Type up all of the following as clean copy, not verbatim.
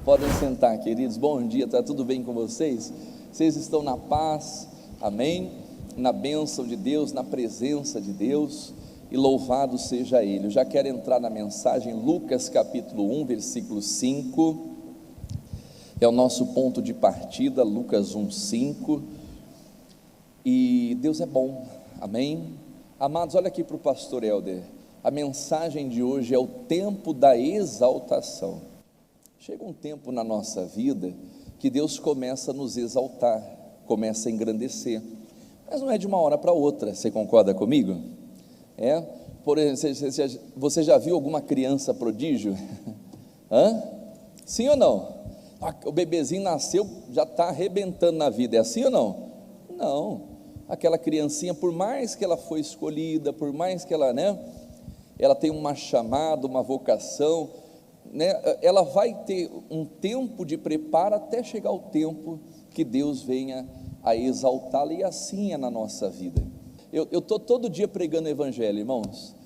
Podem sentar, queridos. Bom dia, está tudo bem com vocês? Vocês estão na paz, amém? Na bênção de Deus, na presença de Deus, e louvado seja Ele. Eu já quero entrar na mensagem, Lucas capítulo 1, versículo 5, é o nosso ponto de partida, Lucas 1, 5, e Deus é bom, amém? Amados, olha aqui para o pastor Helder, a mensagem de hoje é o tempo da exaltação. Chega um tempo na nossa vida que Deus começa a nos exaltar, começa a engrandecer, mas não é de uma hora para outra. Você concorda comigo? Por exemplo, você já viu alguma criança prodígio? Sim ou não? O bebezinho nasceu, já está arrebentando na vida, é assim ou não? Não, aquela criancinha, por mais que ela foi escolhida, por mais que ela, ela tem uma chamada, uma vocação, ela vai ter um tempo de preparo até chegar o tempo que Deus venha a exaltá-la, e assim é na nossa vida. Eu estou todo dia pregando o evangelho, irmãos.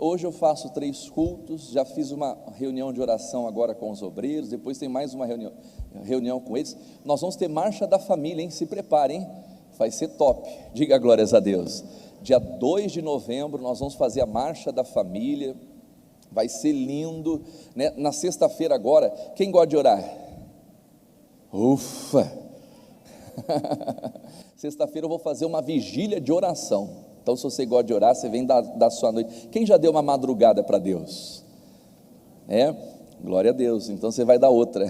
Hoje eu faço 3 cultos, já fiz uma reunião de oração agora com os obreiros, depois tem mais uma reunião com eles. Nós vamos ter marcha da família, hein? Se preparem, vai ser top, diga glórias a Deus. Dia 2 de novembro nós vamos fazer a marcha da família, vai ser lindo, na sexta-feira agora, quem gosta de orar? Ufa! Sexta-feira eu vou fazer uma vigília de oração, então se você gosta de orar, você vem da sua noite. Quem já deu uma madrugada para Deus? Glória a Deus, então você vai dar outra.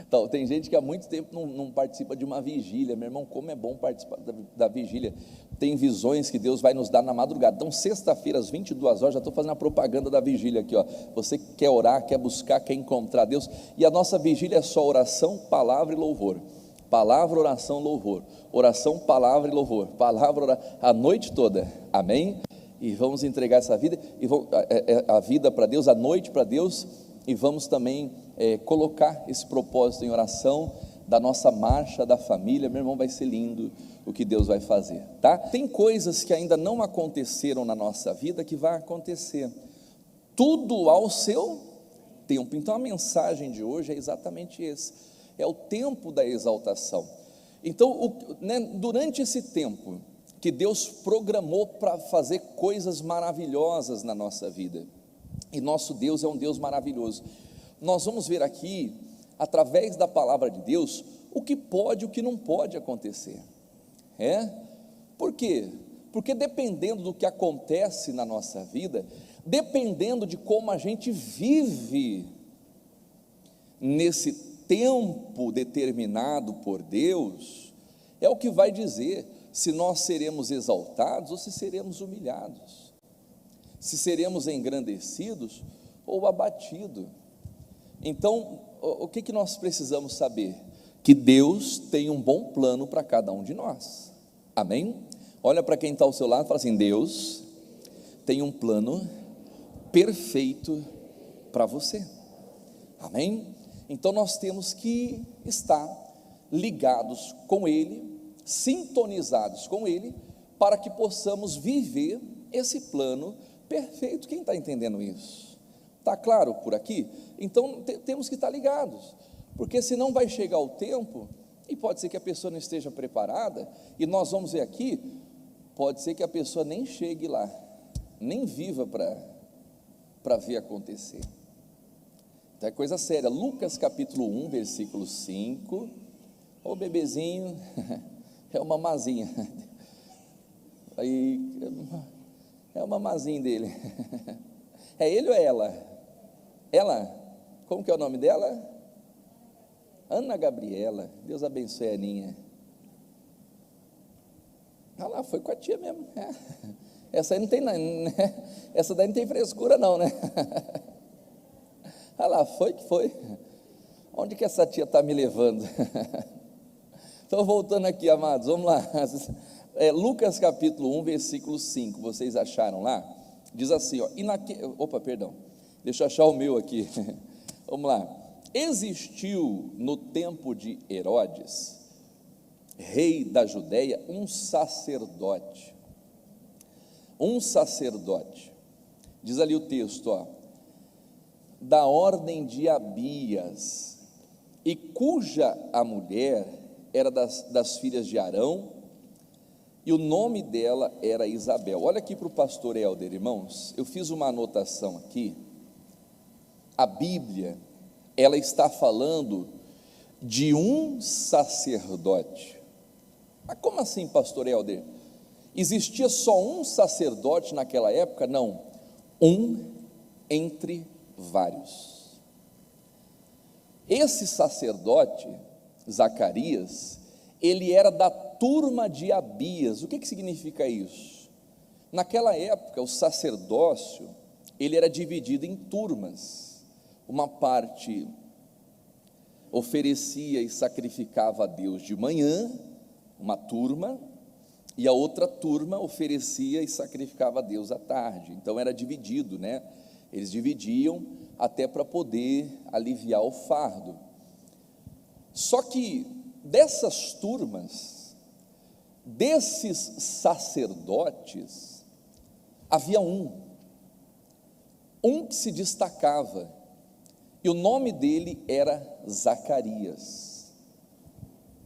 Então, tem gente que há muito tempo não participa de uma vigília. Meu irmão, como é bom participar da vigília. Tem visões que Deus vai nos dar na madrugada. Então, sexta-feira, às 22 horas, já estou fazendo a propaganda da vigília aqui, ó. Você quer orar, quer buscar, quer encontrar Deus, e a nossa vigília é só oração, palavra e louvor. Palavra, oração, louvor. Oração, palavra e louvor. Palavra, oração, a noite toda, amém? E vamos entregar essa vida, a vida para Deus, a noite para Deus, e vamos também colocar esse propósito em oração da nossa marcha da família. Meu irmão, vai ser lindo o que Deus vai fazer, tá? Tem coisas que ainda não aconteceram na nossa vida que vai acontecer, tudo ao seu tempo. Então a mensagem de hoje é exatamente esse, é o tempo da exaltação. Então durante esse tempo que Deus programou para fazer coisas maravilhosas na nossa vida, e nosso Deus é um Deus maravilhoso. Nós vamos ver aqui, através da palavra de Deus, o que pode e o que não pode acontecer. Por quê? Porque dependendo do que acontece na nossa vida, dependendo de como a gente vive nesse tempo determinado por Deus, é o que vai dizer se nós seremos exaltados ou se seremos humilhados, se seremos engrandecidos ou abatidos. Então, o que nós precisamos saber? Que Deus tem um bom plano para cada um de nós, amém? Olha para quem está ao seu lado e fala assim: Deus tem um plano perfeito para você, amém? Então nós temos que estar ligados com Ele, sintonizados com Ele, para que possamos viver esse plano perfeito. Quem está entendendo isso? Está claro por aqui? Então temos que estar ligados, porque senão vai chegar o tempo, e pode ser que a pessoa não esteja preparada, e nós vamos ver aqui, pode ser que a pessoa nem chegue lá, nem viva para ver acontecer. Então é coisa séria. Lucas capítulo 1, versículo 5, o bebezinho, é uma mazinha, aí, é uma mazinha dele, é ele ou é ela? Ela, como que é o nome dela? Ana Gabriela. Deus abençoe a Aninha. Lá, foi com a tia mesmo. Essa aí não tem, essa daí não tem frescura não, lá, foi que foi. Onde que essa tia está me levando? Então, voltando aqui, amados, vamos lá. Lucas capítulo 1, versículo 5, vocês acharam lá? Diz assim, ó, deixa eu achar o meu aqui. Vamos lá. Existiu no tempo de Herodes, rei da Judéia, um sacerdote, diz ali o texto, da ordem de Abias, e cuja a mulher era das filhas de Arão, e o nome dela era Isabel. Olha aqui para o pastor Helder, irmãos, eu fiz uma anotação aqui. A Bíblia, ela está falando de um sacerdote. Mas como assim, pastor Helder? Existia só um sacerdote naquela época? Não, um entre vários. Esse sacerdote, Zacarias, ele era da turma de Abias. O que significa isso? Naquela época, o sacerdócio, ele era dividido em turmas. Uma parte oferecia e sacrificava a Deus de manhã, uma turma, e a outra turma oferecia e sacrificava a Deus à tarde. Então era dividido, né? Eles dividiam até para poder aliviar o fardo. Só que dessas turmas, desses sacerdotes, havia um que se destacava, e o nome dele era Zacarias.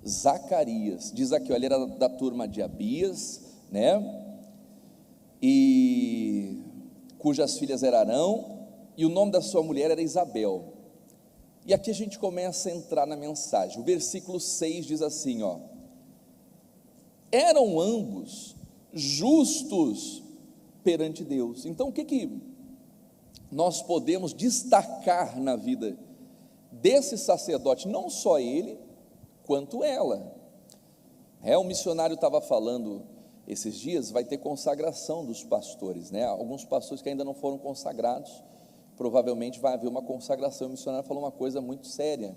Zacarias, diz aqui, olha, ele era da turma de Abias, né? E cujas filhas eram Arão, e o nome da sua mulher era Isabel. E aqui a gente começa a entrar na mensagem. O versículo 6 diz assim, ó: eram ambos justos perante Deus. Então o que nós podemos destacar na vida desse sacerdote? Não só ele, quanto ela. O missionário estava falando esses dias, vai ter consagração dos pastores, né? Alguns pastores que ainda não foram consagrados, provavelmente vai haver uma consagração. O missionário falou uma coisa muito séria: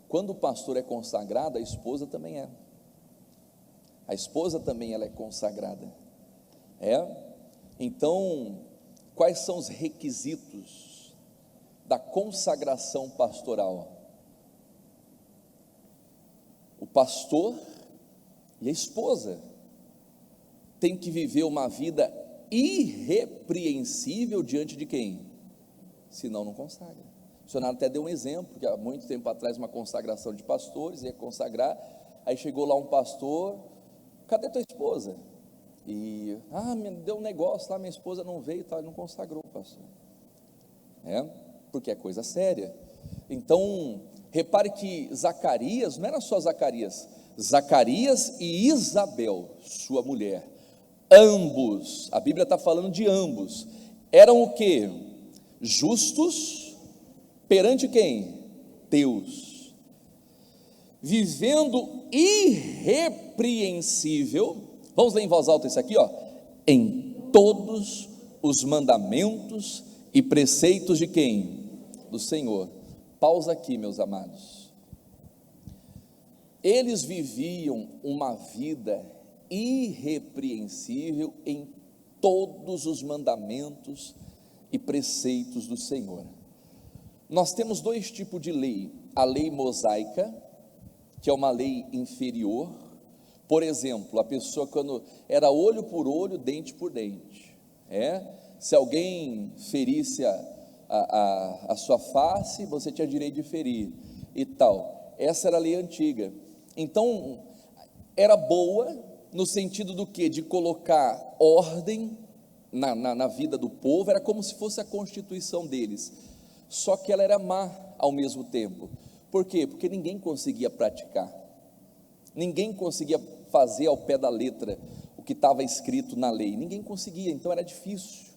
quando o pastor é consagrado, a esposa também é. A esposa também, ela é consagrada. Então, quais são os requisitos da consagração pastoral? O pastor e a esposa têm que viver uma vida irrepreensível diante de quem? Senão não consagra. O missionário até deu um exemplo, que há muito tempo atrás, uma consagração de pastores, ia consagrar, aí chegou lá um pastor: cadê tua esposa? E, me deu um negócio lá, minha esposa não veio, ele não consagrou, pastor. Porque é coisa séria. Então, repare que Zacarias, não era só Zacarias e Isabel, sua mulher, ambos, a Bíblia está falando de ambos, eram o quê? Justos perante quem? Deus, vivendo irrepreensível. Vamos ler em voz alta isso aqui, ó: em todos os mandamentos e preceitos de quem? Do Senhor. Pausa aqui, meus amados. Eles viviam uma vida irrepreensível em todos os mandamentos e preceitos do Senhor. Nós temos dois tipos de lei: a lei mosaica, que é uma lei inferior. Por exemplo, a pessoa, quando era olho por olho, dente por dente, se alguém ferisse a sua face, você tinha direito de ferir e tal. Essa era a lei antiga. Então, era boa no sentido do quê? De colocar ordem na vida do povo. Era como se fosse a constituição deles, só que ela era má ao mesmo tempo. Por quê? Porque ninguém conseguia praticar, ninguém conseguia fazer ao pé da letra o que estava escrito na lei, ninguém conseguia. Então era difícil,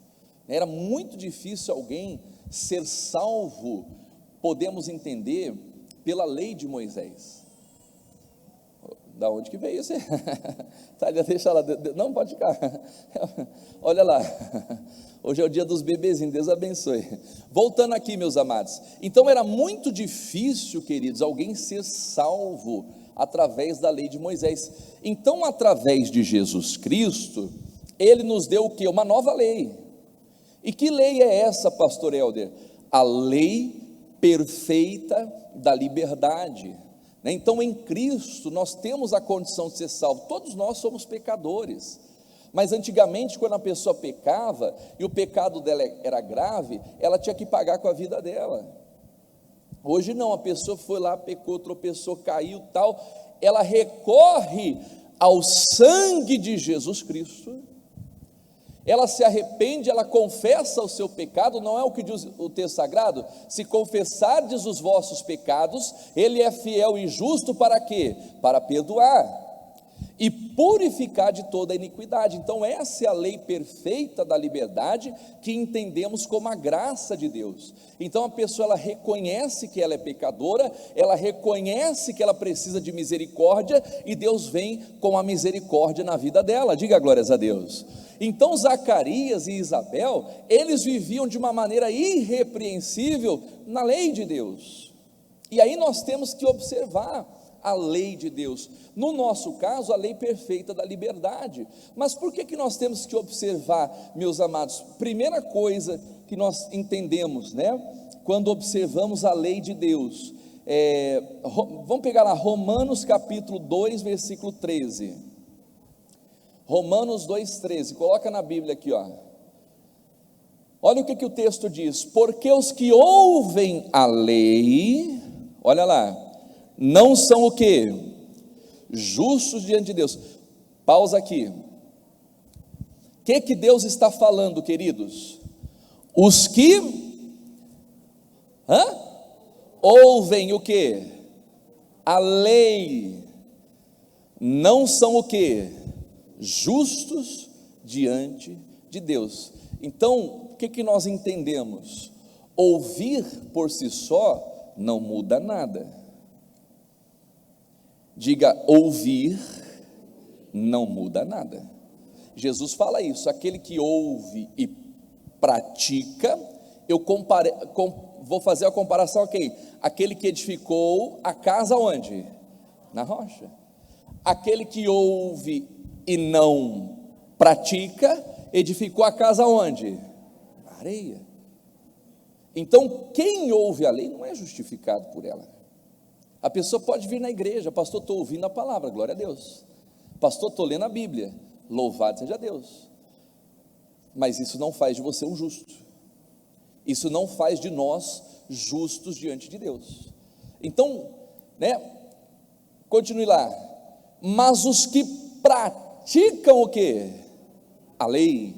era muito difícil alguém ser salvo, podemos entender, pela lei de Moisés. Da onde que veio isso? Deixa lá, não pode ficar. Olha lá, hoje é o dia dos bebezinhos, Deus abençoe. Voltando aqui, meus amados, então era muito difícil, queridos, alguém ser salvo através da lei de Moisés. Então, através de Jesus Cristo, ele nos deu o quê? Uma nova lei. E que lei é essa, pastor Helder? A lei perfeita da liberdade. Então, em Cristo, nós temos a condição de ser salvos. Todos nós somos pecadores, Mas antigamente, quando a pessoa pecava, e o pecado dela era grave, ela tinha que pagar com a vida dela. Hoje não, a pessoa foi lá, pecou, tropeçou, caiu, tal, ela recorre ao sangue de Jesus Cristo, ela se arrepende, ela confessa o seu pecado. Não é o que diz o texto sagrado? Se confessardes os vossos pecados, Ele é fiel e justo para quê? Para perdoar e purificar de toda a iniquidade. Então essa é a lei perfeita da liberdade, que entendemos como a graça de Deus. Então a pessoa, ela reconhece que ela é pecadora, ela reconhece que ela precisa de misericórdia, e Deus vem com a misericórdia na vida dela. Diga glórias a Deus. Então Zacarias e Isabel, eles viviam de uma maneira irrepreensível na lei de Deus, e aí nós temos que observar a lei de Deus, no nosso caso, a lei perfeita da liberdade. Mas por que nós temos que observar, meus amados? Primeira coisa que nós entendemos, né, quando observamos a lei de Deus, vamos pegar lá, Romanos capítulo 2, versículo 13, Romanos 2,13, coloca na Bíblia aqui, ó. Olha o que o texto diz: porque os que ouvem a lei, olha lá, não são o quê? Justos diante de Deus. Pausa aqui. O que Deus está falando, queridos? Os que ouvem o quê? A lei, não são o quê? Justos diante de Deus. Então, o que nós entendemos? Ouvir por si só não muda nada. Diga, ouvir não muda nada. Jesus fala isso: aquele que ouve e pratica, vou fazer a comparação aqui, aquele que edificou a casa onde? Na rocha. Aquele que ouve e não pratica, edificou a casa onde? Na areia. Então, quem ouve a lei não é justificado por ela. A pessoa pode vir na igreja: pastor, estou ouvindo a palavra, glória a Deus. Pastor, estou lendo a Bíblia, louvado seja Deus. Mas isso não faz de você um justo. Isso não faz de nós justos diante de Deus. Então, né, continue lá. Mas os que praticam o quê? A lei,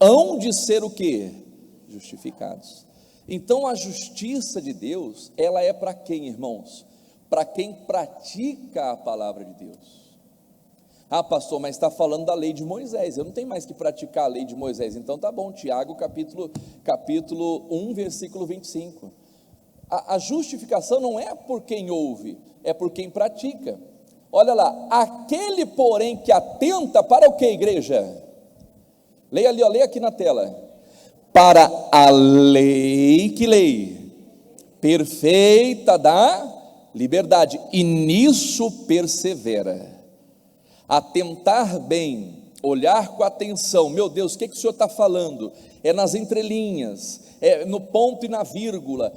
hão de ser o quê? Justificados. Então a justiça de Deus, ela é para quem, irmãos? Para quem pratica a palavra de Deus. Ah, pastor, mas está falando da lei de Moisés, eu não tenho mais que praticar a lei de Moisés. Então tá bom, Tiago capítulo 1, versículo 25. A justificação não é por quem ouve, é por quem pratica. Olha lá, aquele porém que atenta para o que, igreja? Leia ali, ó, leia aqui na tela. Para a lei, que lei? Perfeita da liberdade, e nisso persevera. Atentar bem, olhar com atenção. Meu Deus, o que o Senhor está falando? É nas entrelinhas, é no ponto e na vírgula,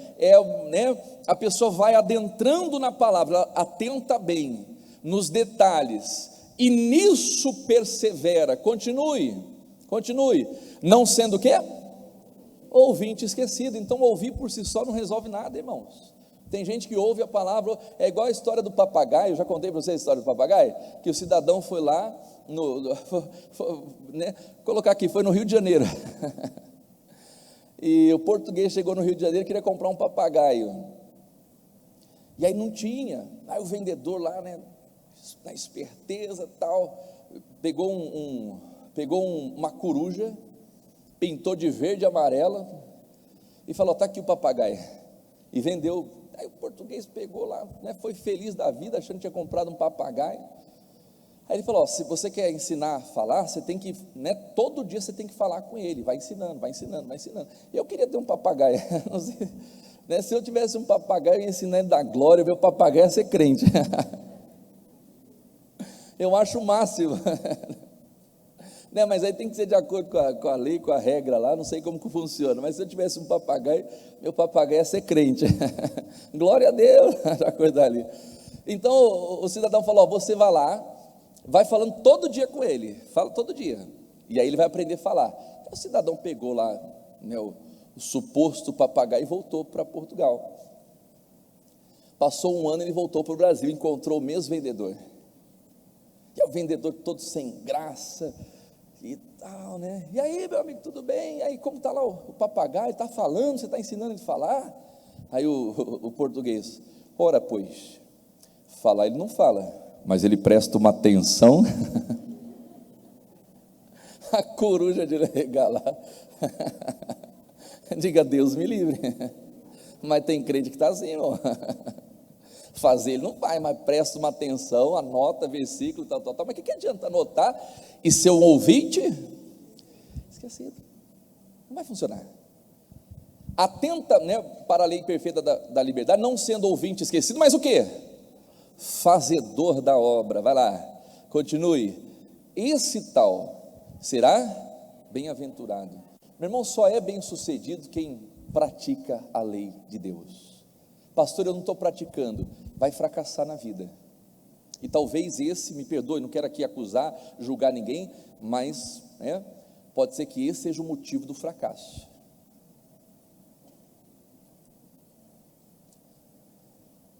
né, a pessoa vai adentrando na palavra, atenta bem nos detalhes, e nisso persevera. Continue, não sendo o quê? Ouvinte esquecido. Então ouvir por si só não resolve nada, irmãos. Tem gente que ouve a palavra, é igual a história do papagaio. Eu já contei para vocês a história do papagaio, que o cidadão foi lá, né, colocar aqui, foi no Rio de Janeiro, e o português chegou no Rio de Janeiro, queria comprar um papagaio, e aí não tinha. Aí o vendedor lá, né, na esperteza tal, pegou uma coruja, pintou de verde e amarela, e falou: está aqui o papagaio, e vendeu. Aí o português pegou lá, né, foi feliz da vida, achando que tinha comprado um papagaio. Aí ele falou: se você quer ensinar a falar, você tem que, né, todo dia você tem que falar com ele, vai ensinando. Eu queria ter um papagaio, não sei, né, se eu tivesse um papagaio ensinando da glória, meu papagaio ia ser crente. Eu acho o máximo. Né, mas aí tem que ser de acordo com a lei, com a regra lá, não sei como que funciona, mas se eu tivesse um papagaio, meu papagaio ia ser crente. Glória a Deus, a coisa ali. Então o cidadão falou: você vai lá, vai falando todo dia com ele, fala todo dia, e aí ele vai aprender a falar. O cidadão pegou lá, né, o suposto papagaio e voltou para Portugal. Passou um ano, ele voltou para o Brasil, encontrou o mesmo vendedor, e o vendedor todo sem graça e tal, né? E aí, meu amigo, tudo bem? E aí, como está lá o papagaio? Está falando? Você está ensinando ele a falar? Aí o português: ora, pois, falar ele não fala, mas ele presta uma atenção. A coruja de regalar. Diga: Deus me livre. Mas tem crente que está assim, ó. Fazer ele não vai, mas presta uma atenção, anota versículo, tal. Mas o que adianta anotar e ser um ouvinte esquecido? Não vai funcionar. Atenta, né, para a lei perfeita da liberdade, não sendo ouvinte esquecido, mas o quê? Fazedor da obra. Vai lá, continue. Esse tal será bem-aventurado. Meu irmão, só é bem-sucedido quem pratica a lei de Deus. Pastor, eu não estou praticando. Vai fracassar na vida. E talvez esse, me perdoe, não quero aqui acusar, julgar ninguém, mas pode ser que esse seja o motivo do fracasso.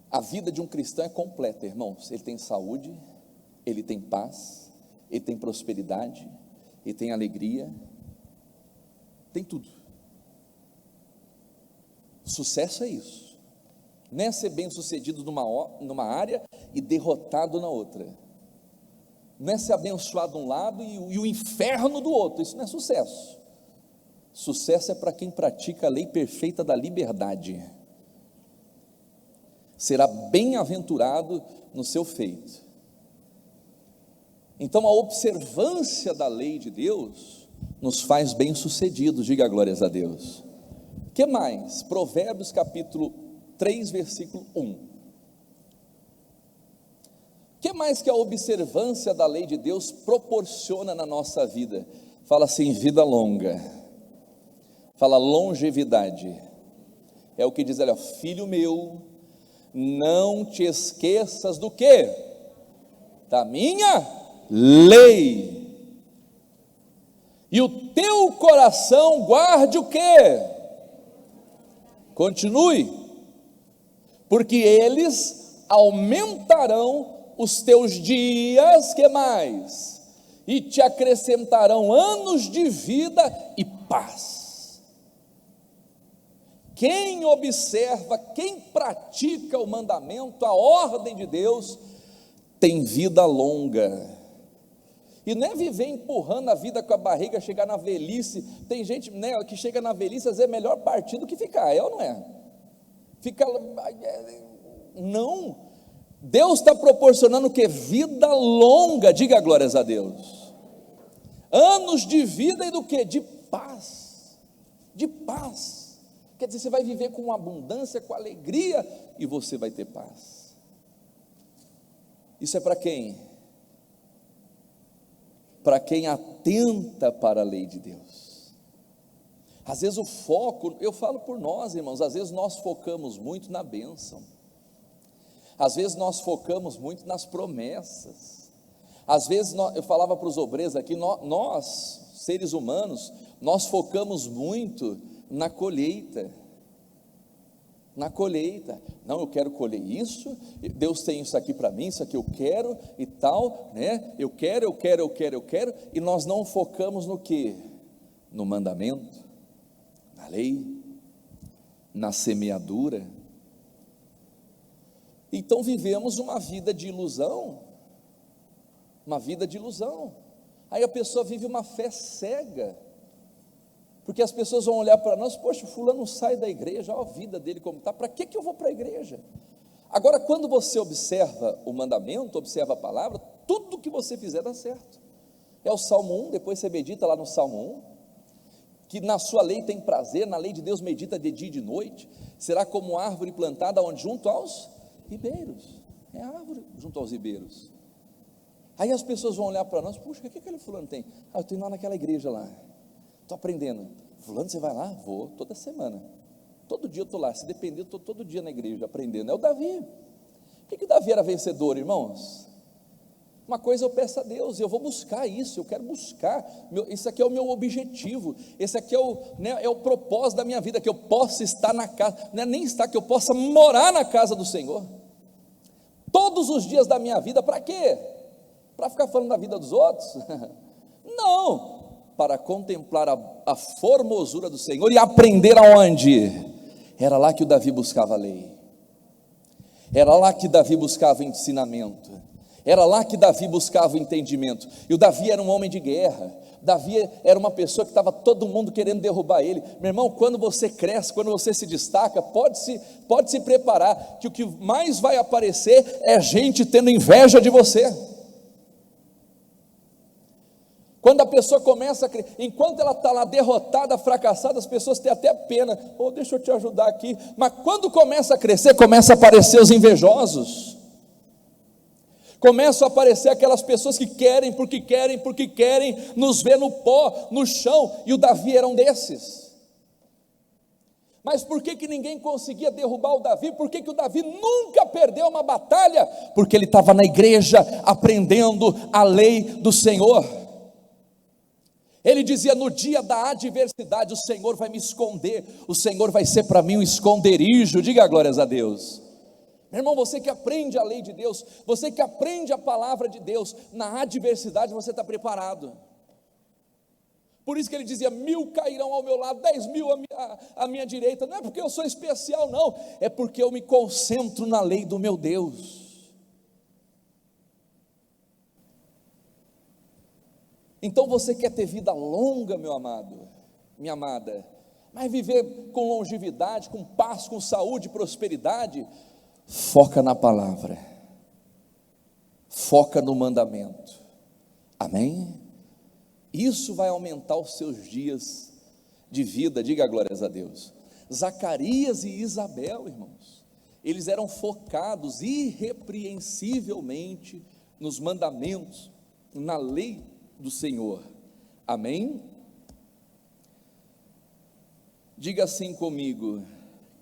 A vida de um cristão é completa, irmãos. Ele tem saúde, ele tem paz, ele tem prosperidade, ele tem alegria, tem tudo. Sucesso é isso. Não é ser bem sucedido numa área e derrotado na outra. Não é ser abençoado de um lado e o inferno do outro. Isso não é sucesso. Sucesso é para quem pratica a lei perfeita da liberdade. Será bem-aventurado no seu feito. Então a observância da lei de Deus nos faz bem-sucedidos. Diga glórias a Deus. O que mais? Provérbios capítulo 3, versículo 1. O que mais que a observância da lei de Deus proporciona na nossa vida? Fala assim: vida longa. Fala longevidade. É o que diz ali, ó: filho meu, não te esqueças do quê? Da minha lei. E o teu coração guarde o quê? Continue. Porque eles aumentarão os teus dias, que mais? E te acrescentarão anos de vida e paz. Quem observa, quem pratica o mandamento, a ordem de Deus, tem vida longa. E não é viver empurrando a vida com a barriga, chegar na velhice. Tem gente, né, que chega na velhice, às vezes é melhor partir do que ficar, é ou não é? Fica, não, Deus está proporcionando o que? Vida longa. Diga glórias a Deus. Anos de vida e do que? De paz. De paz. Quer dizer, você vai viver com abundância, com alegria, e você vai ter paz. Isso é para quem? Para quem atenta para a lei de Deus. Às vezes o foco, eu falo por nós, irmãos, às vezes nós focamos muito na bênção, às vezes nós focamos muito nas promessas, às vezes eu falava para os obreiros aqui, nós, seres humanos, nós focamos muito na colheita, não, eu quero colher isso, Deus tem isso aqui para mim, isso aqui eu quero e tal, né? Eu quero, e nós não focamos no que? No mandamento, na lei, na semeadura. Então vivemos uma vida de ilusão, aí a pessoa vive uma fé cega, porque as pessoas vão olhar para nós: poxa, fulano sai da igreja, olha a vida dele como está, para que eu vou para a igreja? Agora, quando você observa o mandamento, observa a palavra, tudo que você fizer dá certo. É o Salmo 1, depois você medita lá no Salmo 1, que na sua lei tem prazer, na lei de Deus medita de dia e de noite, será como árvore plantada onde? Junto aos ribeiros, é árvore junto aos ribeiros. Aí as pessoas vão olhar para nós: puxa, o que aquele fulano tem? Eu estou indo lá naquela igreja lá, estou aprendendo. Fulano, você vai lá? Vou, toda semana, todo dia eu estou lá, se depender eu estou todo dia na igreja aprendendo. É o Davi. Por que o Davi era vencedor, irmãos? Uma coisa eu peço a Deus, eu vou buscar isso, eu quero buscar, isso aqui é o meu objetivo, esse aqui é o propósito da minha vida, que eu possa estar na casa, não é nem estar, que eu possa morar na casa do Senhor, todos os dias da minha vida. Para quê? Para ficar falando da vida dos outros? Não, para contemplar a formosura do Senhor e aprender aonde? Era lá que o Davi buscava a lei, era lá que Davi buscava ensinamento, era lá que Davi buscava o entendimento. E o Davi era um homem de guerra, Davi era uma pessoa que estava todo mundo querendo derrubar ele. Meu irmão, quando você cresce, quando você se destaca, pode se preparar, que o que mais vai aparecer é gente tendo inveja de você. Quando a pessoa começa a crescer, enquanto ela está lá derrotada, fracassada, as pessoas têm até pena, deixa eu te ajudar aqui, mas quando começa a crescer, começa a aparecer os invejosos, começam a aparecer aquelas pessoas que querem, porque querem nos ver no pó, no chão, e o Davi era um desses. Mas por que ninguém conseguia derrubar o Davi? Por que o Davi nunca perdeu uma batalha? Porque ele estava na igreja, aprendendo a lei do Senhor. Ele dizia: no dia da adversidade, o Senhor vai me esconder, o Senhor vai ser para mim um esconderijo. Diga glórias a Deus. Meu irmão, você que aprende a lei de Deus, você que aprende a palavra de Deus, na adversidade você está preparado. Por isso que ele dizia: 1000 cairão ao meu lado, 10.000 à minha direita. Não é porque eu sou especial, não, é porque eu me concentro na lei do meu Deus. Então você quer ter vida longa, meu amado, minha amada, mas viver com longevidade, com paz, com saúde, prosperidade, foca na palavra, foca no mandamento, amém? Isso vai aumentar os seus dias de vida. Diga glórias a Deus. Zacarias e Isabel, irmãos, eles eram focados irrepreensivelmente nos mandamentos, na lei do Senhor, amém? Diga assim comigo: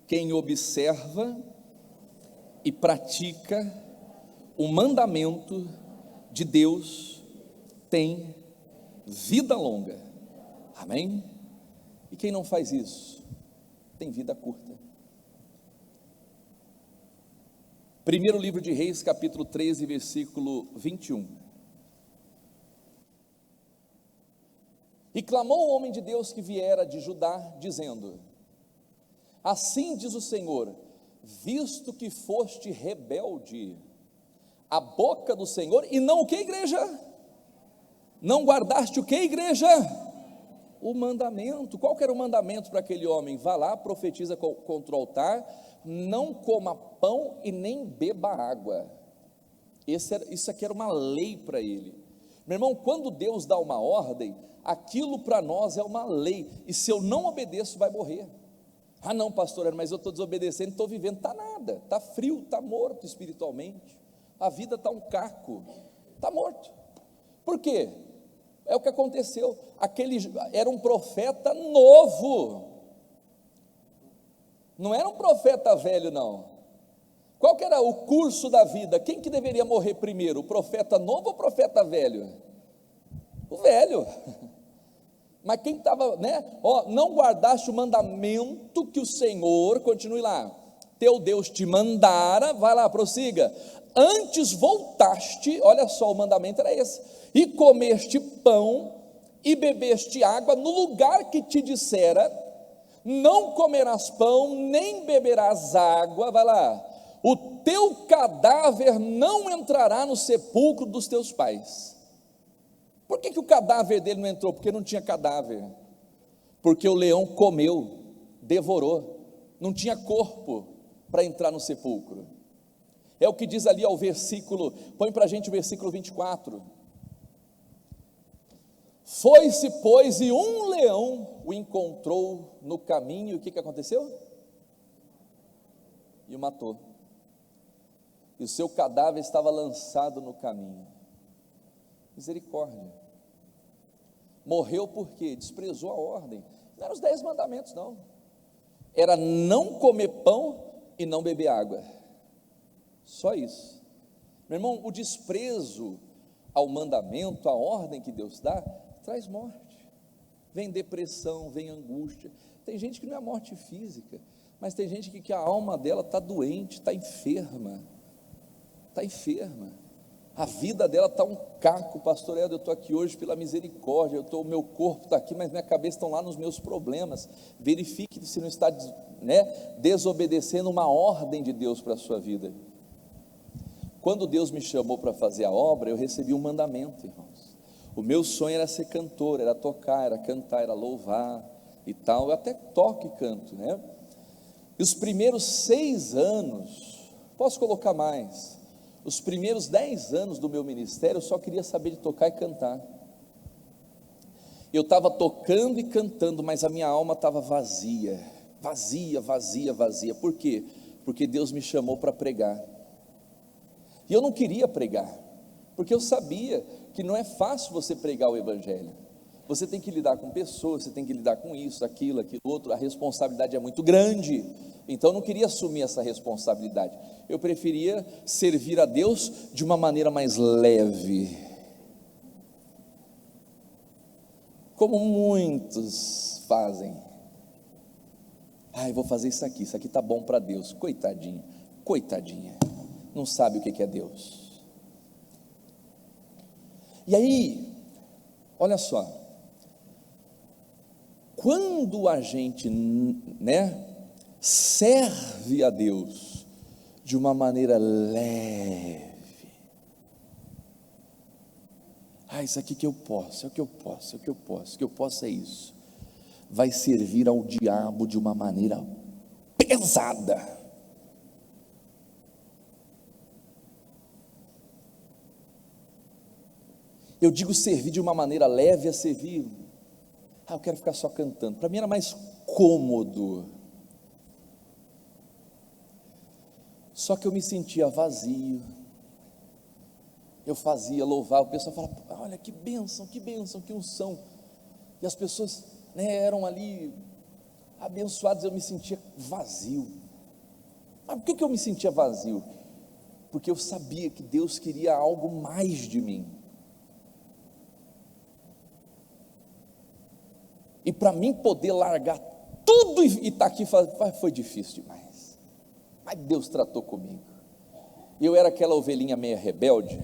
quem observa e pratica o mandamento de Deus tem vida longa, amém? E quem não faz isso tem vida curta. Primeiro livro de Reis, capítulo 13, versículo 21. E clamou o homem de Deus que viera de Judá, dizendo: assim diz o Senhor, visto que foste rebelde à boca do Senhor, e não o que, igreja? Não guardaste o que, igreja? O mandamento. Qual que era o mandamento para aquele homem? Vá lá, profetiza contra o altar, não coma pão e nem beba água. Isso aqui era uma lei para ele. Meu irmão, quando Deus dá uma ordem, aquilo para nós é uma lei, e se eu não obedeço, vai morrer. Ah não, pastor, mas eu estou desobedecendo, estou vivendo, está nada, está frio, está morto espiritualmente, a vida está um caco, está morto. Por quê? É o que aconteceu. Aquele era um profeta novo, não era um profeta velho, não. Qual que era o curso da vida? Quem que deveria morrer primeiro, o profeta novo ou o profeta velho? O velho. Mas quem estava, não guardaste o mandamento que o Senhor, continue lá, teu Deus te mandara, vai lá, prossiga, antes voltaste, olha só, o mandamento era esse, e comeste pão, e bebeste água, no lugar que te dissera, não comerás pão, nem beberás água, vai lá, o teu cadáver não entrará no sepulcro dos teus pais. Por que o cadáver dele não entrou? Porque não tinha cadáver, porque o leão comeu, devorou, não tinha corpo para entrar no sepulcro. É o que diz ali ao versículo, põe para a gente o versículo 24, foi-se pois, e um leão o encontrou no caminho, e o que aconteceu? E o matou, e o seu cadáver estava lançado no caminho. Misericórdia. Morreu porque desprezou a ordem. Não eram os 10 mandamentos, não. Era não comer pão e não beber água. Só isso. Meu irmão, o desprezo ao mandamento, à ordem que Deus dá, traz morte. Vem depressão, vem angústia. Tem gente que não é morte física, mas tem gente que a alma dela está doente, está enferma. A vida dela está um caco. Pastor Helder, eu estou aqui hoje pela misericórdia, o meu corpo está aqui, mas minha cabeça está lá nos meus problemas. Verifique se não está, desobedecendo uma ordem de Deus para a sua vida. Quando Deus me chamou para fazer a obra, eu recebi um mandamento, irmãos. O meu sonho era ser cantor, era tocar, era cantar, era louvar e tal. Eu até toco e canto, E os primeiros 6 anos, posso colocar mais, os primeiros 10 anos do meu ministério, eu só queria saber de tocar e cantar. Eu estava tocando e cantando, mas a minha alma estava vazia. Por quê? Porque Deus me chamou para pregar. E eu não queria pregar, porque eu sabia que não é fácil você pregar o Evangelho. Você tem que lidar com pessoas, você tem que lidar com isso, aquilo outro, a responsabilidade é muito grande. Então eu não queria assumir essa responsabilidade. Eu preferia servir a Deus de uma maneira mais leve. Como muitos fazem. Eu vou fazer isso aqui está bom para Deus. Coitadinho, coitadinha. Não sabe o que é Deus. E aí, olha só, quando a gente, serve a Deus de uma maneira leve, isso aqui que eu posso, o que eu posso é isso, vai servir ao diabo de uma maneira pesada. Eu digo servir de uma maneira leve, a servir, eu quero ficar só cantando. Para mim era mais cômodo. Só que eu me sentia vazio. Eu fazia, louvava, o pessoal falava, olha que bênção, que unção. E as pessoas, eram ali abençoadas, eu me sentia vazio. Mas por que eu me sentia vazio? Porque eu sabia que Deus queria algo mais de mim. E para mim poder largar tudo e estar aqui, foi difícil demais. Mas Deus tratou comigo. Eu era aquela ovelhinha meia rebelde.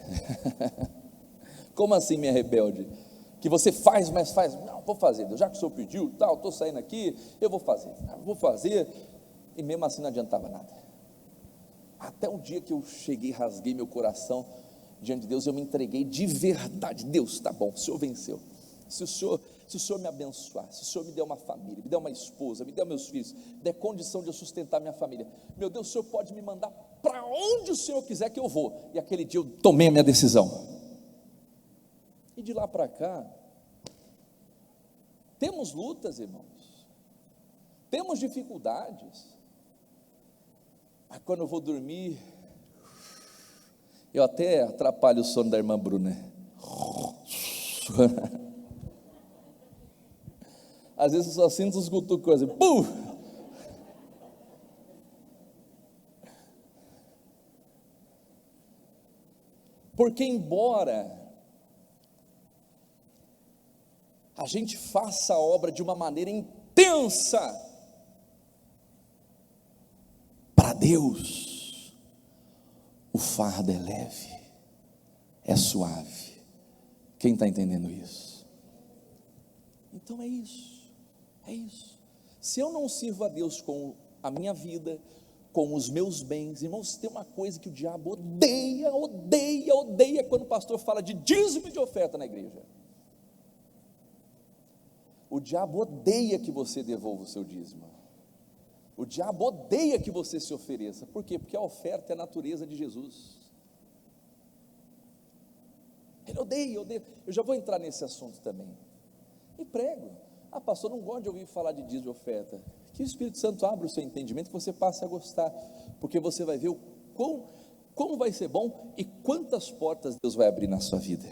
Como assim meia rebelde? Que você faz, mas faz, não, vou fazer, Deus, já que o Senhor pediu, estou saindo aqui, eu vou fazer, e mesmo assim não adiantava nada. Até um dia que eu cheguei, rasguei meu coração diante de Deus, eu me entreguei de verdade. Deus, está bom, o Senhor venceu. Se o Senhor me abençoar, se o Senhor me der uma família, me der uma esposa, me der meus filhos, me der condição de eu sustentar minha família, meu Deus, o Senhor pode me mandar para onde o Senhor quiser que eu vou. E aquele dia eu tomei a minha decisão. E de lá para cá, temos lutas, irmãos, temos dificuldades, mas quando eu vou dormir, eu até atrapalho o sono da irmã Bruna. Às vezes eu só sinto os cutucos assim, pum! Porque embora a gente faça a obra de uma maneira intensa para Deus, o fardo é leve, é suave. Quem está entendendo isso? Então é isso. Se eu não sirvo a Deus com a minha vida, com os meus bens, irmãos, tem uma coisa que o diabo odeia, quando o pastor fala de dízimo e de oferta na igreja. O diabo odeia que você devolva o seu dízimo. O diabo odeia que você se ofereça. Por quê? Porque a oferta é a natureza de Jesus. Ele odeia. Eu já vou entrar nesse assunto também. E prego. Pastor, não gosto de ouvir falar de dízimo e oferta. Que o Espírito Santo abra o seu entendimento, que você passe a gostar, porque você vai ver como vai ser bom e quantas portas Deus vai abrir na sua vida.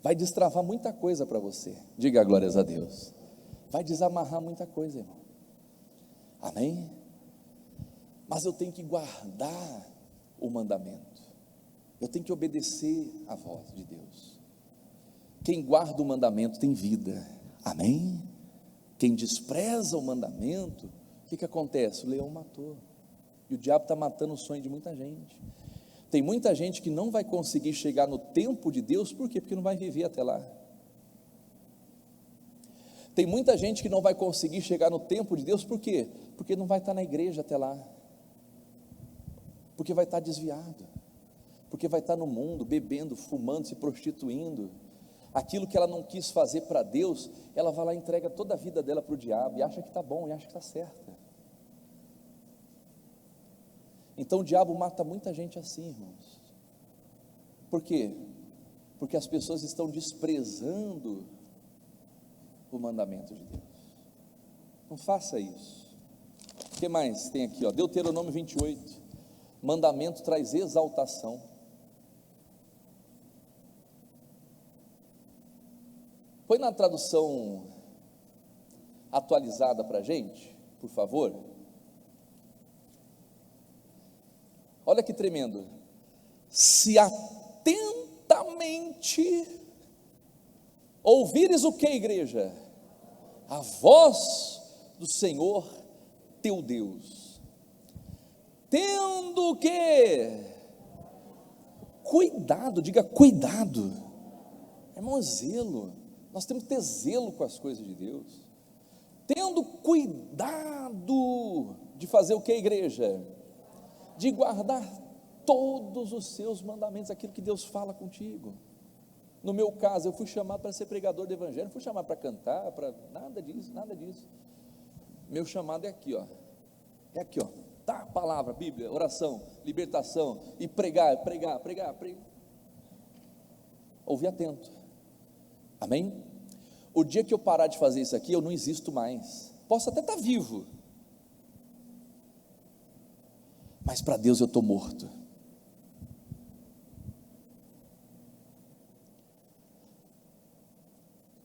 Vai destravar muita coisa para você. Diga glórias a Deus. Vai desamarrar muita coisa, irmão. Amém? Mas eu tenho que guardar o mandamento. Eu tenho que obedecer à voz de Deus. Quem guarda o mandamento tem vida, amém? Quem despreza o mandamento, o que acontece? O leão matou, e o diabo está matando o sonho de muita gente. Tem muita gente que não vai conseguir chegar no tempo de Deus, por quê? Porque não vai viver até lá. Tem muita gente que não vai conseguir chegar no tempo de Deus, por quê? Porque não vai estar na igreja até lá, porque vai estar desviado, porque vai estar no mundo, bebendo, fumando, se prostituindo. Aquilo que ela não quis fazer para Deus, ela vai lá e entrega toda a vida dela para o diabo, e acha que está bom, e acha que está certa. Então o diabo mata muita gente assim, irmãos. Por quê? Porque as pessoas estão desprezando o mandamento de Deus. Não faça isso. O que mais tem aqui? Deuteronômio 28. Mandamento traz exaltação. Põe na tradução atualizada para a gente, por favor. Olha que tremendo. Se atentamente ouvires o que, igreja? A voz do Senhor teu Deus, tendo o que? Cuidado, diga cuidado, irmão, zelo. Nós temos que ter zelo com as coisas de Deus, tendo cuidado de fazer o que, igreja? De guardar todos os seus mandamentos, aquilo que Deus fala contigo. No meu caso, eu fui chamado para ser pregador do evangelho, não fui chamado para cantar, para nada disso, nada disso. Meu chamado é aqui, tá? Palavra, Bíblia, oração, libertação, e pregar. Ouvir atento, amém? O dia que eu parar de fazer isso aqui, eu não existo mais. Posso até estar vivo, mas para Deus eu estou morto.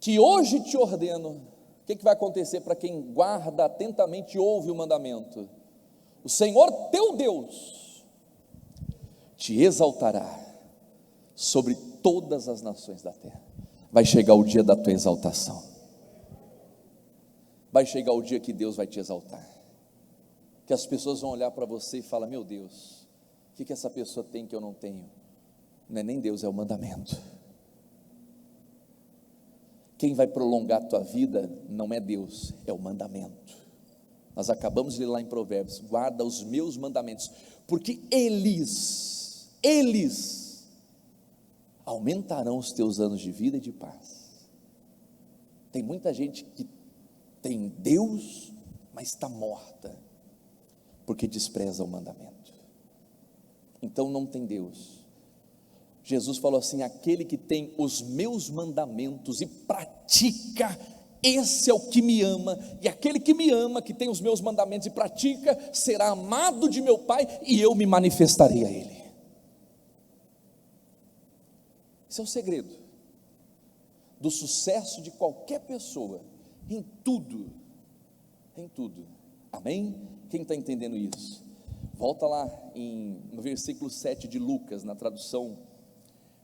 Que hoje te ordeno. O que vai acontecer para quem guarda atentamente e ouve o mandamento? O Senhor teu Deus te exaltará sobre todas as nações da terra. Vai chegar o dia da tua exaltação, vai chegar o dia que Deus vai te exaltar, que as pessoas vão olhar para você e falar: meu Deus, o que essa pessoa tem que eu não tenho? Não é nem Deus, é o mandamento. Quem vai prolongar a tua vida não é Deus, é o mandamento. Nós acabamos de ler lá em Provérbios: guarda os meus mandamentos, porque eles aumentarão os teus anos de vida e de paz. Tem muita gente que tem Deus, mas está morta, porque despreza o mandamento. Então não tem Deus. Jesus falou assim: aquele que tem os meus mandamentos e pratica, esse é o que me ama, e aquele que me ama, que tem os meus mandamentos e pratica, será amado de meu Pai, e eu me manifestarei a ele. Esse é o segredo do sucesso de qualquer pessoa, em tudo, amém? Quem está entendendo isso? Volta lá no versículo 7 de Lucas, na tradução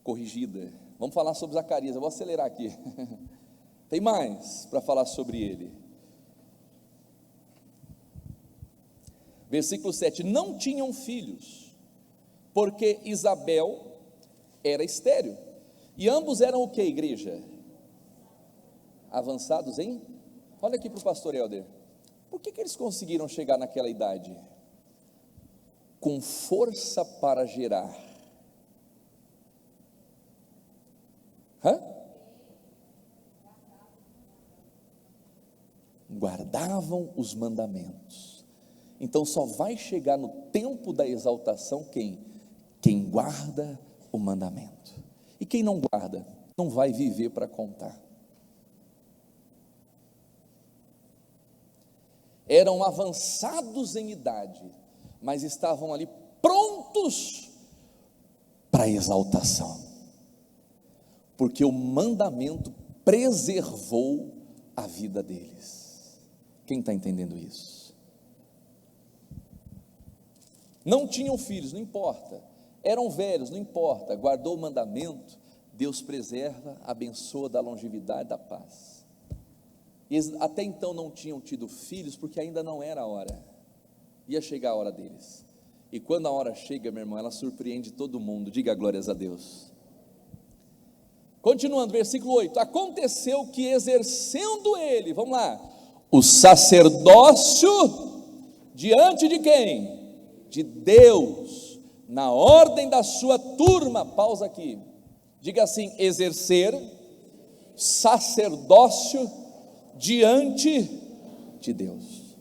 corrigida. Vamos falar sobre Zacarias. Eu vou acelerar aqui. Tem mais para falar sobre ele. Versículo 7: não tinham filhos, porque Isabel era estéril, e ambos eram o que, igreja? Avançados em? Olha aqui para o pastor Helder. Por que eles conseguiram chegar naquela idade? Com força para gerar. Guardavam os mandamentos. Então só vai chegar no tempo da exaltação quem guarda o mandamento. E quem não guarda, não vai viver para contar. Eram avançados em idade, mas estavam ali prontos para a exaltação, porque o mandamento preservou a vida deles. Quem está entendendo isso? Não tinham filhos, não importa, Eram velhos, não importa, guardou o mandamento, Deus preserva, abençoa, dá longevidade, dá paz. Eles até então não tinham tido filhos, porque ainda não era a hora, ia chegar a hora deles, e quando a hora chega, meu irmão, ela surpreende todo mundo, diga glórias a Deus. Continuando, versículo 8, aconteceu que exercendo ele, vamos lá, o sacerdócio, diante de quem? De Deus, na ordem da sua turma, pausa aqui, diga assim, exercer sacerdócio diante de Deus.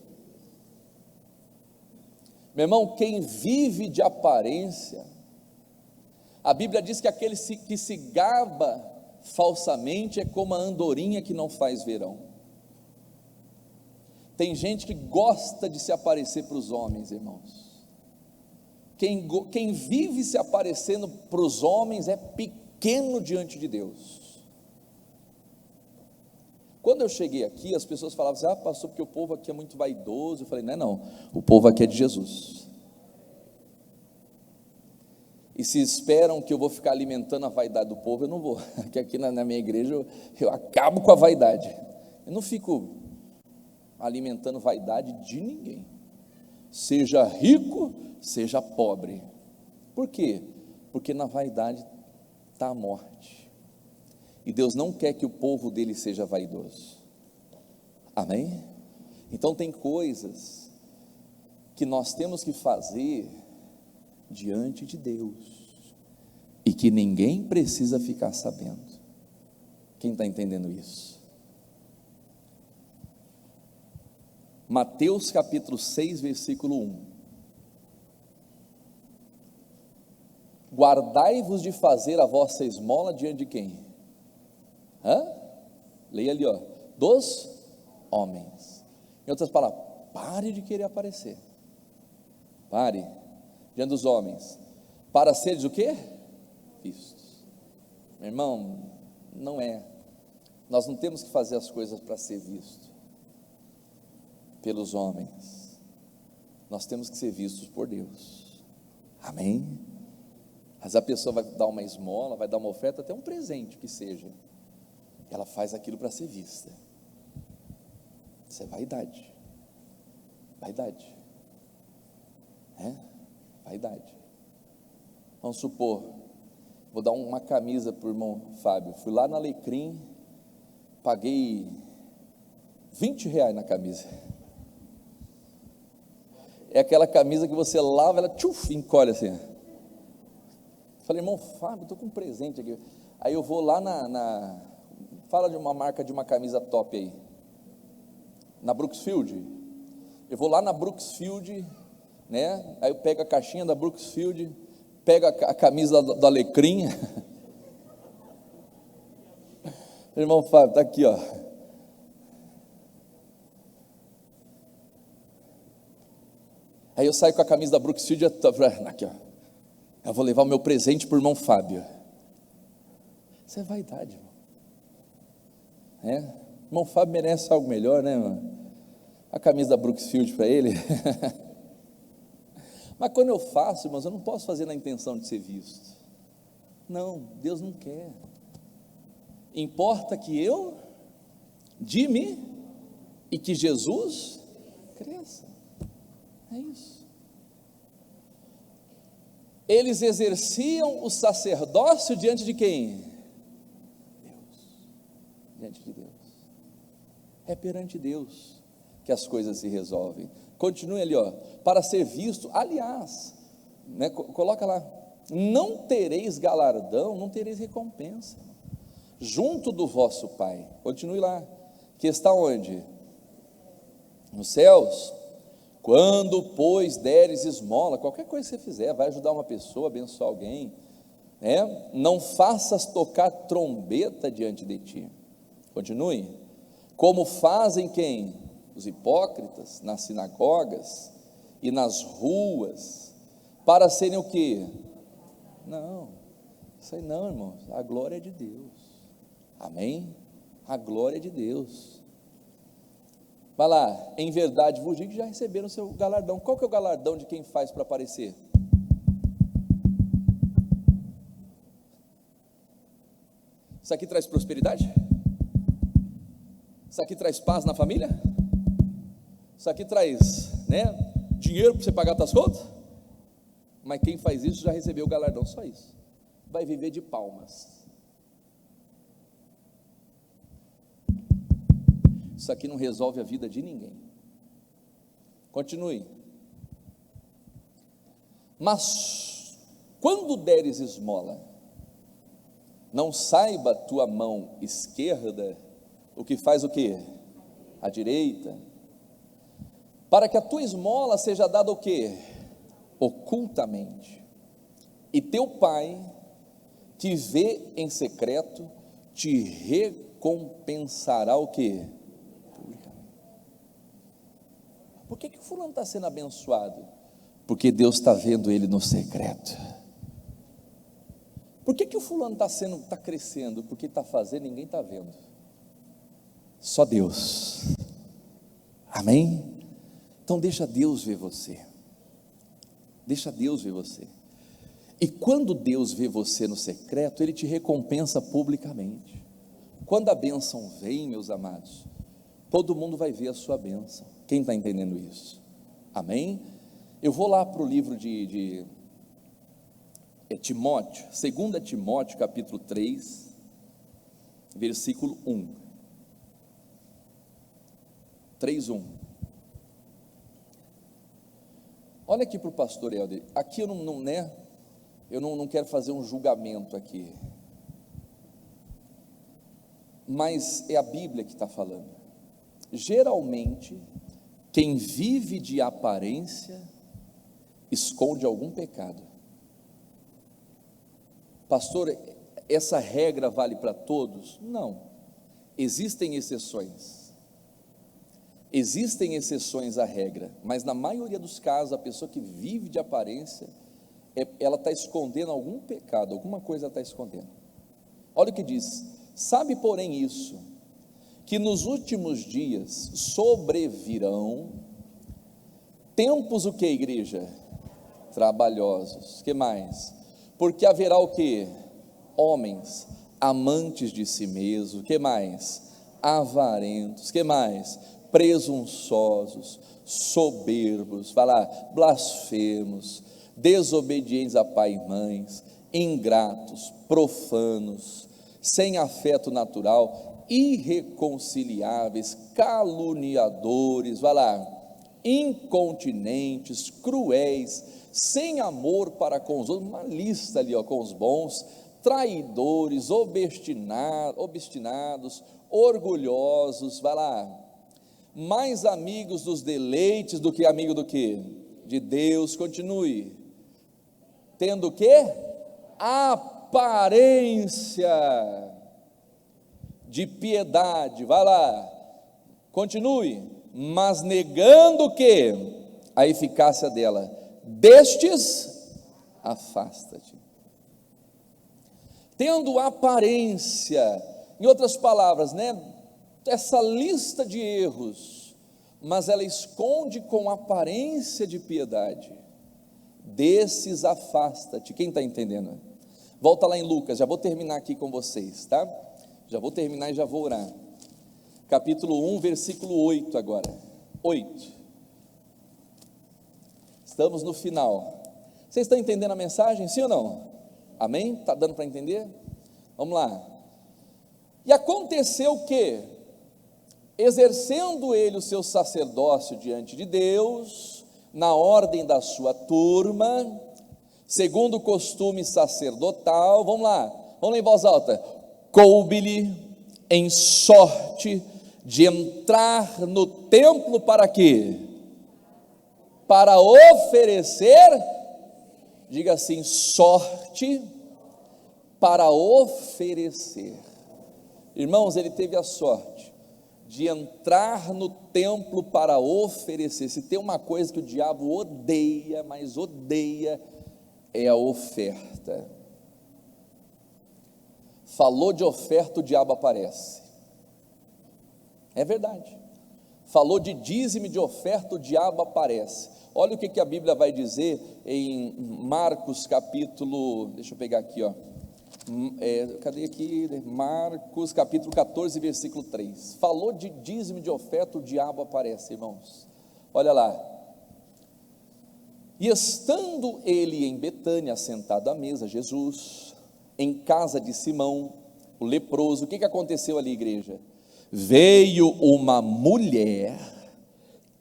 Meu irmão, quem vive de aparência, a Bíblia diz que aquele que se gaba falsamente é como a andorinha que não faz verão. Tem gente que gosta de se aparecer para os homens, irmãos. Quem vive se aparecendo para os homens é pequeno diante de Deus. Quando eu cheguei aqui, as pessoas falavam assim, pastor, porque o povo aqui é muito vaidoso. Eu falei, não, o povo aqui é de Jesus. E se esperam que eu vou ficar alimentando a vaidade do povo, eu não vou, porque aqui na minha igreja eu acabo com a vaidade, eu não fico alimentando vaidade de ninguém, seja rico, seja pobre. Por quê? Porque na vaidade está a morte, e Deus não quer que o povo dele seja vaidoso, amém? Então tem coisas que nós temos que fazer diante de Deus, e que ninguém precisa ficar sabendo. Quem está entendendo isso? Mateus capítulo 6, versículo 1, guardai-vos de fazer a vossa esmola diante de quem? Leia ali, dos homens. Em outras palavras, pare de querer aparecer, pare diante dos homens, para seres o quê? Vistos. Meu irmão, não é, nós não temos que fazer as coisas para ser visto pelos homens, nós temos que ser vistos por Deus, amém? Mas a pessoa vai dar uma esmola, vai dar uma oferta, até um presente que seja, ela faz aquilo para ser vista. Isso é vaidade, vaidade, vaidade. Vamos supor, vou dar uma camisa para o irmão Fábio, fui lá na Alecrim, paguei R$20 na camisa, é aquela camisa que você lava, ela encolhe assim. Falei, irmão Fábio, estou com um presente aqui. Aí eu vou lá fala de uma marca de uma camisa top aí, na Brooksfield. Eu vou lá na Brooksfield, né? Aí eu pego a caixinha da Brooksfield, pego a camisa do Alecrim. Irmão Fábio, está aqui, Aí eu saio com a camisa da Brooksfield, aqui, eu vou levar o meu presente para o irmão Fábio. Isso é vaidade, irmão. Irmão Fábio merece algo melhor, né, irmão? A camisa da Brooksfield para ele. Mas quando eu faço, irmãos, eu não posso fazer na intenção de ser visto. Não, Deus não quer. Importa que eu dime e que Jesus cresça. É isso. Eles exerciam o sacerdócio diante de quem? Deus. Diante de Deus. É perante Deus que as coisas se resolvem. Continue ali, para ser visto, aliás, né, coloca lá, não tereis galardão, não tereis recompensa, junto do vosso Pai. Continue lá, que está onde? Nos céus. Quando, pois, deres esmola, qualquer coisa que você fizer, vai ajudar uma pessoa, abençoar alguém, né? Não faças tocar trombeta diante de ti. Continue. Como fazem quem? Os hipócritas, nas sinagogas e nas ruas, para serem o quê? Não, isso aí não, irmãos, a glória é de Deus, amém? A glória é de Deus. Vai lá, em verdade vos digo que já receberam o seu galardão. Qual que é o galardão de quem faz para aparecer? Isso aqui traz prosperidade? Isso aqui traz paz na família? Isso aqui traz, dinheiro para você pagar suas contas? Mas quem faz isso já recebeu o galardão, só isso. Vai viver de palmas. Isso aqui não resolve a vida de ninguém. Continue. Mas quando deres esmola, não saiba tua mão esquerda o que faz o quê? A direita. Para que a tua esmola seja dada o quê? Ocultamente. E teu pai, que vê em secreto, te recompensará o quê? Por que o fulano está sendo abençoado? Porque Deus está vendo ele no secreto. Por que o fulano está crescendo? Porque está fazendo, ninguém está vendo. Só Deus. Amém? Então deixa Deus ver você. Deixa Deus ver você. E quando Deus vê você no secreto, Ele te recompensa publicamente. Quando a bênção vem, meus amados, todo mundo vai ver a sua bênção. Quem está entendendo isso? Amém? Eu vou lá para o livro de Timóteo, 2 Timóteo capítulo 3, versículo 1. 3:1. Olha aqui para o pastor Helder. Aqui eu não quero fazer um julgamento aqui, mas é a Bíblia que está falando. Geralmente, quem vive de aparência esconde algum pecado. Pastor, essa regra vale para todos? Não, existem exceções. Existem exceções à regra, mas na maioria dos casos, a pessoa que vive de aparência, ela está escondendo algum pecado, alguma coisa está escondendo. Olha o que diz: sabe, porém, isso, que nos últimos dias sobrevirão tempos, o que, igreja? Trabalhosos. Que mais? Porque haverá o que? Homens amantes de si mesmos. Que mais? Avarentos. Que mais? Presunçosos, soberbos, blasfemos, desobedientes a pai e mães, ingratos, profanos, sem afeto natural, irreconciliáveis, caluniadores, incontinentes, cruéis, sem amor para com os outros, uma lista ali, com os bons, traidores, obstinados, orgulhosos, mais amigos dos deleites do que amigo do que? De Deus. Continue. Tendo o que? Aparência de piedade. Continue. Mas negando o que? A eficácia dela. Destes, afasta-te. Tendo aparência, em outras palavras, essa lista de erros, mas ela esconde com aparência de piedade. Desses afasta-te. Quem está entendendo? Volta lá em Lucas, já vou terminar aqui com vocês, tá? Já vou terminar e já vou orar. Capítulo 1, versículo 8 agora. 8. Estamos no final. Vocês estão entendendo a mensagem, sim ou não? Amém? Está dando para entender? Vamos lá. E aconteceu que, exercendo ele o seu sacerdócio diante de Deus, na ordem da sua turma, segundo o costume sacerdotal, vamos lá em voz alta, coube-lhe em sorte de entrar no templo para quê? Para oferecer, diga assim, sorte para oferecer. Irmãos, ele teve a sorte de entrar no templo para oferecer. Se tem uma coisa que o diabo odeia, mas odeia, é a oferta. Falou de oferta, o diabo aparece. É verdade. Falou de dízimo e de oferta, o diabo aparece. Olha o que a Bíblia vai dizer em Marcos capítulo, deixa eu pegar aqui, Cadê aqui? Marcos capítulo 14, versículo 3. Falou de dízimo e de oferta, o diabo aparece, irmãos. Olha lá. E estando ele em Betânia, sentado à mesa, Jesus, em casa de Simão, o leproso, o que aconteceu ali, igreja? Veio uma mulher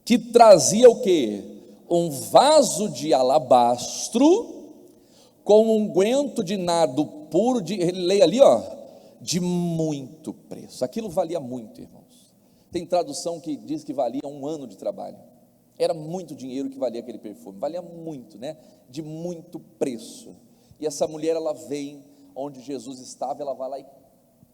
que trazia o quê? Um vaso de alabastro com um unguento de nardo puro, leia ali, ó, de muito preço. Aquilo valia muito, irmãos. Tem tradução que diz que valia 1 ano de trabalho. Era muito dinheiro que valia aquele perfume, valia muito, né? De muito preço. E essa mulher, ela vem onde Jesus estava, ela vai lá e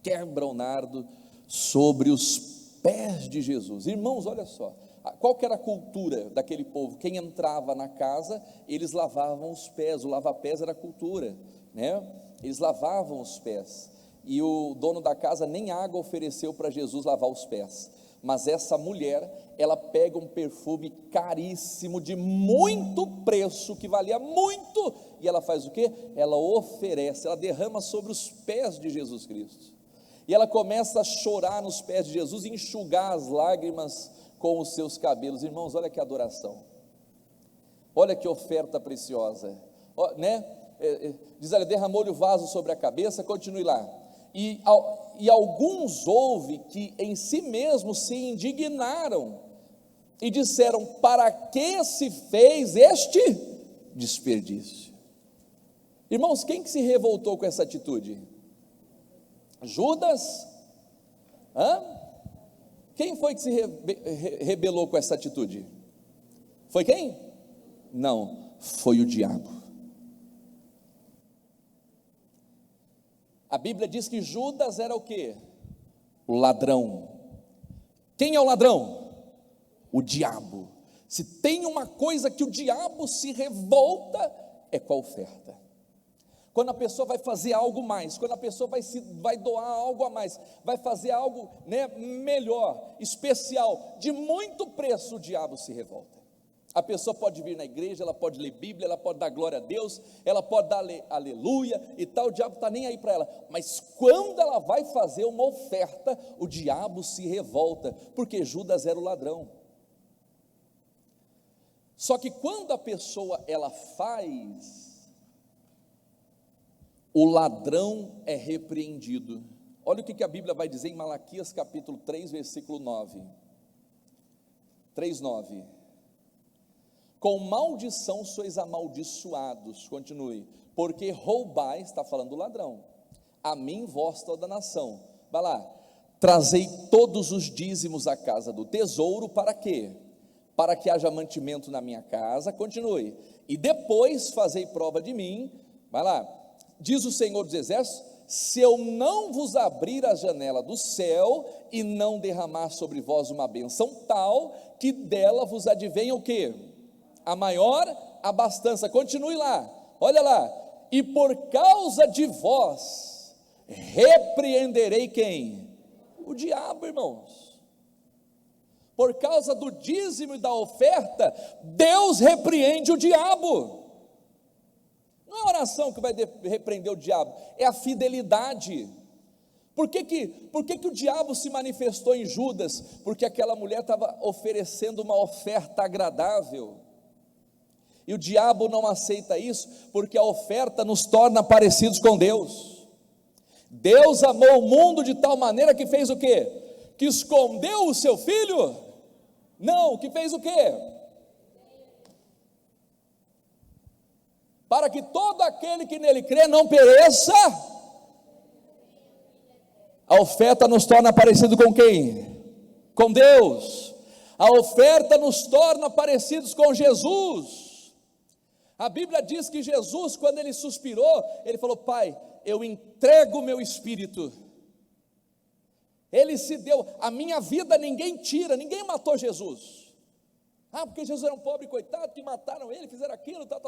quebra o nardo sobre os pés de Jesus. Irmãos, olha só, qual que era a cultura daquele povo? Quem entrava na casa, eles lavavam os pés, o lava-pés era a cultura, né? Eles lavavam os pés, e o dono da casa nem água ofereceu para Jesus lavar os pés, mas essa mulher, ela pega um perfume caríssimo, de muito preço, que valia muito, e ela faz o quê? Ela oferece, ela derrama sobre os pés de Jesus Cristo, e ela começa a chorar nos pés de Jesus, e enxugar as lágrimas com os seus cabelos. Irmãos, olha que adoração, olha que oferta preciosa, né? Diz ali, derramou-lhe o vaso sobre a cabeça, continue lá, e alguns houve que em si mesmos se indignaram, e disseram, para que se fez este desperdício? Irmãos, quem que se revoltou com essa atitude? Judas? Quem foi que se rebelou com essa atitude? Foi quem? Não, foi o diabo. A Bíblia diz que Judas era o quê? O ladrão. Quem é o ladrão? O diabo. Se tem uma coisa que o diabo se revolta, é com a oferta. Quando a pessoa vai fazer algo mais, quando a pessoa vai doar algo a mais, vai fazer algo, né, melhor, especial, de muito preço, o diabo se revolta. A pessoa pode vir na igreja, ela pode ler Bíblia, ela pode dar glória a Deus, ela pode dar aleluia e tal, o diabo está nem aí para ela, mas quando ela vai fazer uma oferta, o diabo se revolta, porque Judas era o ladrão. Só que quando a pessoa ela faz, o ladrão é repreendido. Olha o que a Bíblia vai dizer em Malaquias capítulo 3, versículo 9, 3:9. Com maldição sois amaldiçoados, continue, porque roubais, está falando do ladrão, a mim vós toda a nação. Vai lá, trazei todos os dízimos à casa do tesouro, para quê? Para que haja mantimento na minha casa, continue, e depois fazei prova de mim. Vai lá, diz o Senhor dos Exércitos, se eu não vos abrir a janela do céu, e não derramar sobre vós uma bênção tal, que dela vos advenha o quê? A maior abastança. Continue lá, olha lá, e por causa de vós, repreenderei quem? O diabo, irmãos. Por causa do dízimo e da oferta, Deus repreende o diabo. Não é a oração que vai repreender o diabo, é a fidelidade. Por que o diabo se manifestou em Judas? Porque aquela mulher estava oferecendo uma oferta agradável, e o diabo não aceita isso, porque a oferta nos torna parecidos com Deus. Deus amou o mundo de tal maneira que fez o quê? Que escondeu o seu filho? Não, que fez o quê? Para que todo aquele que nele crê não pereça. A oferta nos torna parecido com quem? Com Deus. A oferta nos torna parecidos com Jesus. A Bíblia diz que Jesus, quando ele suspirou, ele falou, Pai, eu entrego o meu espírito. Ele se deu, a minha vida ninguém tira, ninguém matou Jesus. Porque Jesus era um pobre coitado, que mataram ele, fizeram aquilo, tal.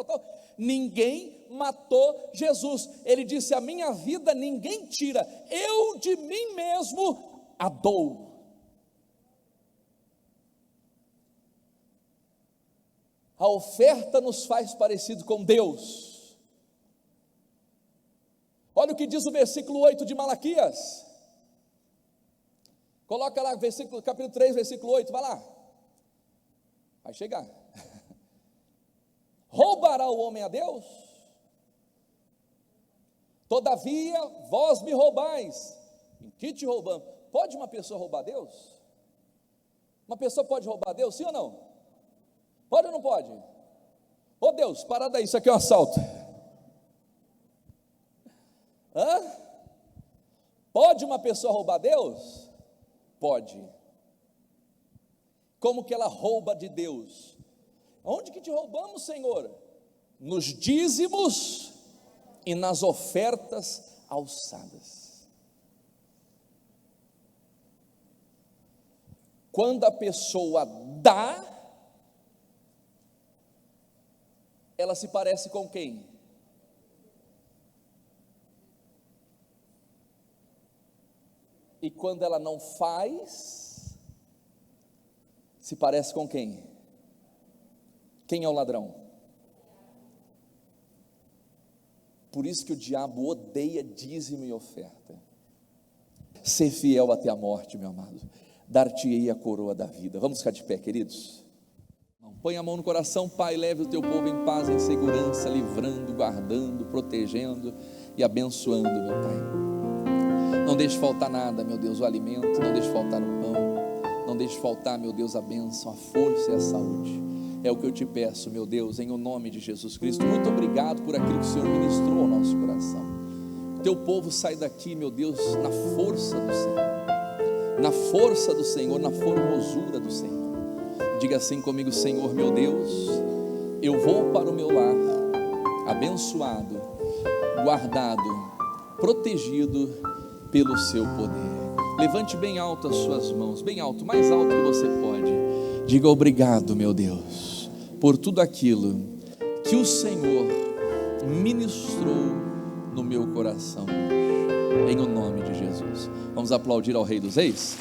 Ninguém matou Jesus. Ele disse, a minha vida ninguém tira, eu de mim mesmo a dou. A oferta nos faz parecido com Deus. Olha o que diz o versículo 8 de Malaquias. Coloca lá, capítulo 3, versículo 8, vai lá. Vai chegar. Roubará o homem a Deus? Todavia, vós me roubais. Em que te roubamos? Pode uma pessoa roubar Deus? Uma pessoa pode roubar Deus, sim ou não? Pode ou não pode? Ô Deus, para daí, isso aqui é um assalto. Hã? Pode uma pessoa roubar Deus? Pode. Como que ela rouba de Deus? Onde que te roubamos, Senhor? Nos dízimos e nas ofertas alçadas. Quando a pessoa dá, ela se parece com quem? E quando ela não faz, se parece com quem? Quem é o ladrão? Por isso que o diabo odeia dízimo e oferta. Ser fiel até a morte, meu amado, dar-te-ei a coroa da vida. Vamos ficar de pé, queridos? Põe a mão no coração. Pai, leve o teu povo em paz, em segurança, livrando, guardando, protegendo e abençoando, meu Pai. Não deixe faltar nada, meu Deus, o alimento, não deixe faltar o pão, não deixe faltar, meu Deus, a bênção, a força e a saúde. É o que eu te peço, meu Deus, em o nome de Jesus Cristo. Muito obrigado por aquilo que o Senhor ministrou ao nosso coração. O teu povo sai daqui, meu Deus, na força do Senhor, na força do Senhor, na formosura do Senhor. Diga assim comigo: Senhor meu Deus, eu vou para o meu lar, abençoado, guardado, protegido pelo seu poder. Levante bem alto as suas mãos, bem alto, mais alto que você pode. Diga: obrigado, meu Deus, por tudo aquilo que o Senhor ministrou no meu coração, em o nome de Jesus. Vamos aplaudir ao Rei dos Reis?